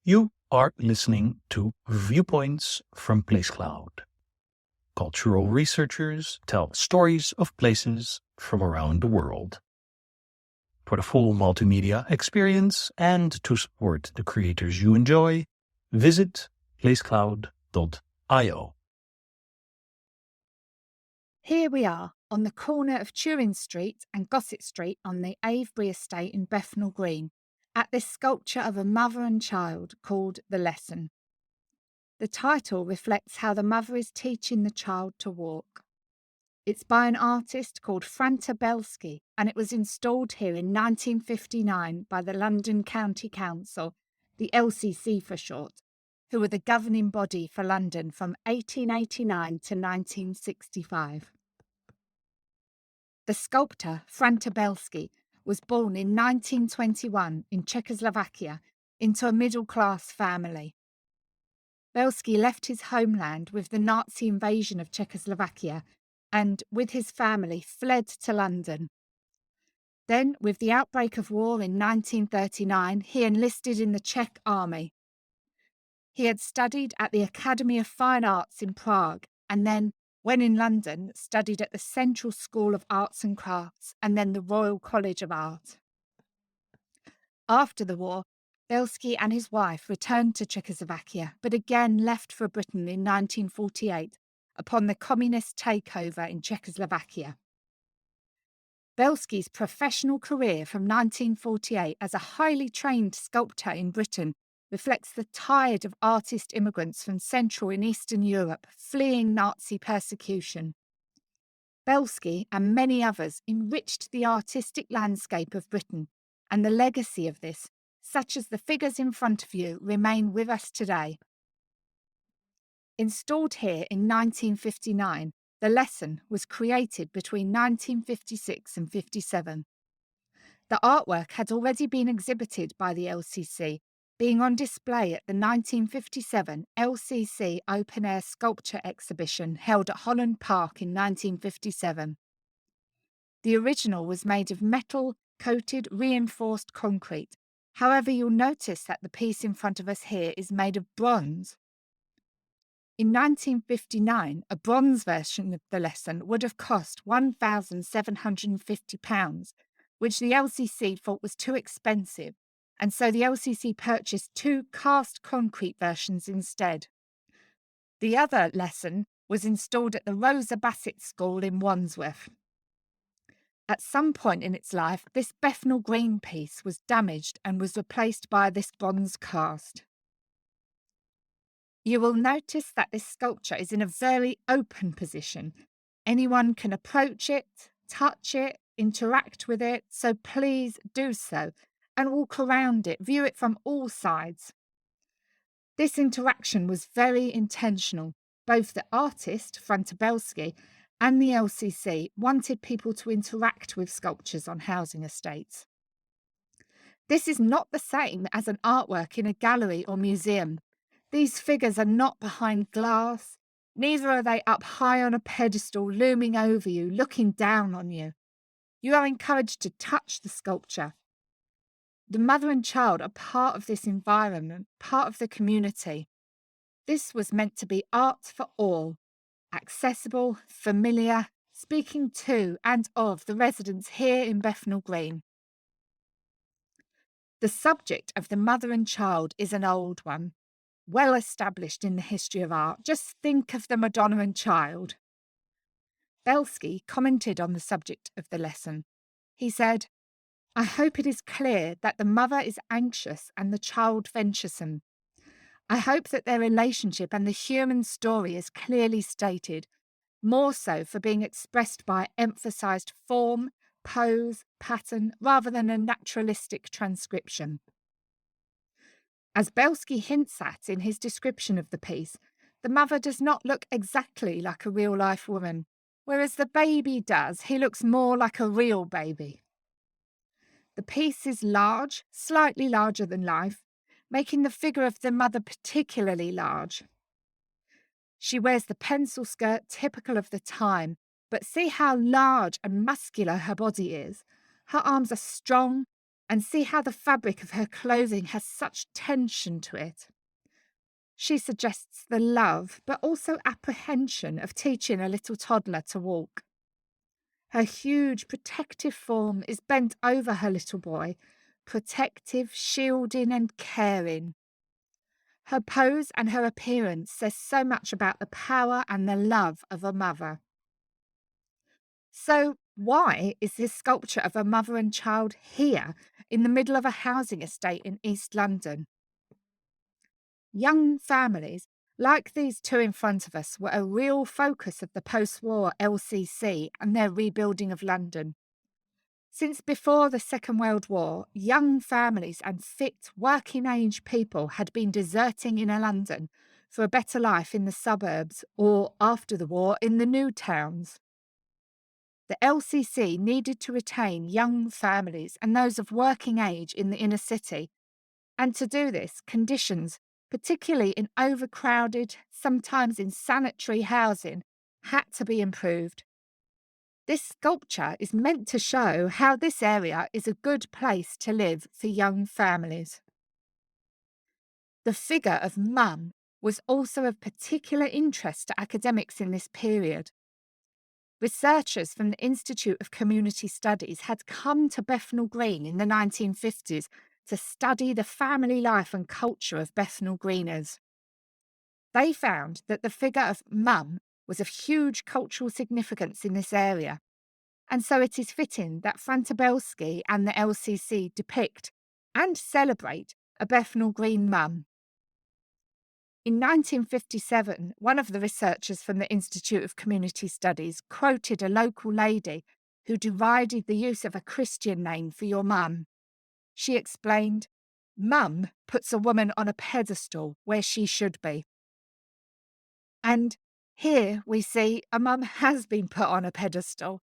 You are listening to Viewpoints from PlaceCloud. Cultural researchers tell stories of places from around the world. For the full multimedia experience and to support the creators you enjoy, visit placecloud.io. Here we are on the corner of Turin Street and Gossett Street on the Avebury estate in Bethnal Green, at this sculpture of a mother and child called The Lesson. The title reflects how the mother is teaching the child to walk. It's by an artist called Franta Belsky, and it was installed here in 1959 by the London County Council, the LCC for short, who were the governing body for London from 1889 to 1965. The sculptor Franta Belsky was born in 1921 in Czechoslovakia into a middle-class family. Belsky left his homeland with the Nazi invasion of Czechoslovakia and, with his family, fled to London. Then, with the outbreak of war in 1939, he enlisted in the Czech army. He had studied at the Academy of Fine Arts in Prague and then, when in London, studied at the Central School of Arts and Crafts and then the Royal College of Art. After the war, Belsky and his wife returned to Czechoslovakia, but again left for Britain in 1948 upon the communist takeover in Czechoslovakia. Belsky's professional career from 1948 as a highly trained sculptor in Britain reflects the tide of artist immigrants from Central and Eastern Europe fleeing Nazi persecution. Belsky and many others enriched the artistic landscape of Britain, and the legacy of this, such as the figures in front of you, remain with us today. Installed here in 1959, The Lesson was created between 1956 and 57. The artwork had already been exhibited by the LCC, being on display at the 1957 LCC Open Air Sculpture Exhibition held at Holland Park in 1957. The original was made of metal-coated reinforced concrete. However, you'll notice that the piece in front of us here is made of bronze. In 1959, a bronze version of The Lesson would have cost £1,750, which the LCC thought was too expensive, and so the LCC purchased two cast concrete versions instead. The other Lesson was installed at the Rosa Bassett School in Wandsworth. At some point in its life, this Bethnal Green piece was damaged and was replaced by this bronze cast. You will notice that this sculpture is in a very open position. Anyone can approach it, touch it, interact with it, so please do so, and walk around it, view it from all sides. This interaction was very intentional. Both the artist, Franta Belsky, and the LCC wanted people to interact with sculptures on housing estates. This is not the same as an artwork in a gallery or museum. These figures are not behind glass, neither are they up high on a pedestal looming over you, looking down on you. You are encouraged to touch the sculpture. The mother and child are part of this environment, part of the community. This was meant to be art for all, accessible, familiar, speaking to and of the residents here in Bethnal Green. The subject of the mother and child is an old one, well established in the history of art. Just think of the Madonna and Child. Belsky commented on the subject of The Lesson. He said, "I hope it is clear that the mother is anxious and the child venturesome. I hope that their relationship and the human story is clearly stated, more so for being expressed by emphasized form, pose, pattern, rather than a naturalistic transcription." As Belsky hints at in his description of the piece, the mother does not look exactly like a real-life woman, whereas the baby does. He looks more like a real baby. The piece is large, slightly larger than life, making the figure of the mother particularly large. She wears the pencil skirt typical of the time, but see how large and muscular her body is. Her arms are strong, and see how the fabric of her clothing has such tension to it. She suggests the love, but also apprehension of teaching a little toddler to walk. Her huge protective form is bent over her little boy, protective, shielding, and caring. Her pose and her appearance says so much about the power and the love of a mother. So, why is this sculpture of a mother and child here in the middle of a housing estate in East London? Young families, like these two in front of us, were a real focus of the post-war LCC and their rebuilding of London. Since before the Second World War, young families and fit, working-age people had been deserting inner London for a better life in the suburbs or, after the war, in the new towns. The LCC needed to retain young families and those of working age in the inner city, and to do this, conditions, particularly in overcrowded, sometimes insanitary housing, had to be improved. This sculpture is meant to show how this area is a good place to live for young families. The figure of Mum was also of particular interest to academics in this period. Researchers from the Institute of Community Studies had come to Bethnal Green in the 1950s to study the family life and culture of Bethnal Greeners. They found that the figure of Mum was of huge cultural significance in this area, and so it is fitting that Franta Belsky and the LCC depict and celebrate a Bethnal Green mum. In 1957, one of the researchers from the Institute of Community Studies quoted a local lady who derided the use of a Christian name for your mum. She explained, "Mum puts a woman on a pedestal where she should be." And here we see a mum has been put on a pedestal.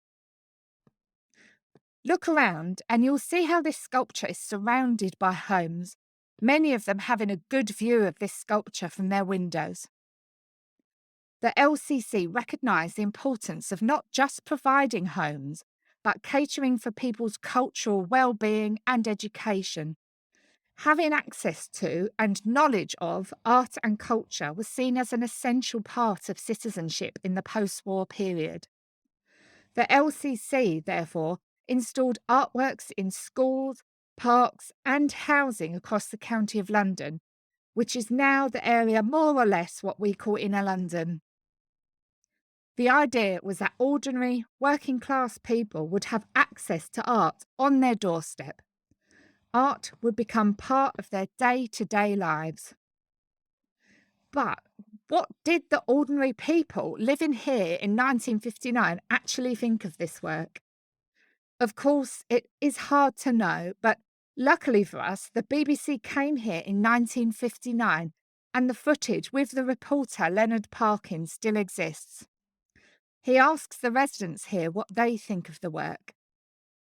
Look around and you'll see how this sculpture is surrounded by homes, many of them having a good view of this sculpture from their windows. The LCC recognised the importance of not just providing homes, but catering for people's cultural well-being and education. Having access to and knowledge of art and culture was seen as an essential part of citizenship in the post-war period. The LCC, therefore, installed artworks in schools, parks, and housing across the County of London, which is now the area more or less what we call Inner London. The idea was that ordinary, working-class people would have access to art on their doorstep. Art would become part of their day-to-day lives. But what did the ordinary people living here in 1959 actually think of this work? Of course, it is hard to know, but luckily for us, the BBC came here in 1959 and the footage with the reporter Leonard Parkins still exists. He asks the residents here what they think of the work.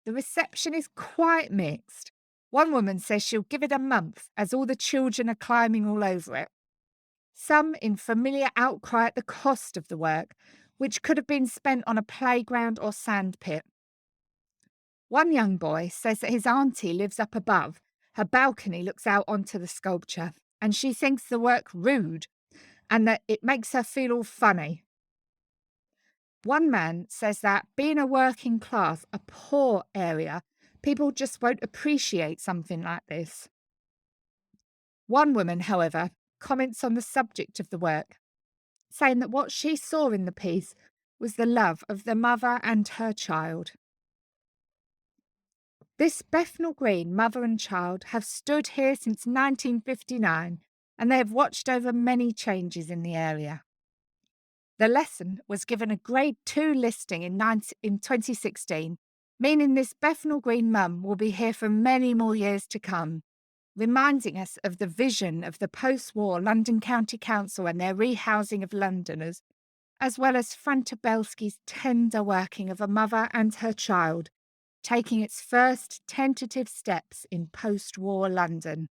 The reception is quite mixed. One woman says she'll give it a month as all the children are climbing all over it. Some in familiar outcry at the cost of the work, which could have been spent on a playground or sandpit. One young boy says that his auntie lives up above. Her balcony looks out onto the sculpture, and she thinks the work rude and that it makes her feel all funny. One man says that being a working class, a poor area, people just won't appreciate something like this. One woman, however, comments on the subject of the work, saying that what she saw in the piece was the love of the mother and her child. This Bethnal Green mother and child have stood here since 1959, and they have watched over many changes in the area. The lesson was given a Grade 2 listing in 2016, meaning this Bethnal Green mum will be here for many more years to come, reminding us of the vision of the post-war London County Council and their rehousing of Londoners, as well as Franta Belsky's tender working of a mother and her child, taking its first tentative steps in post-war London.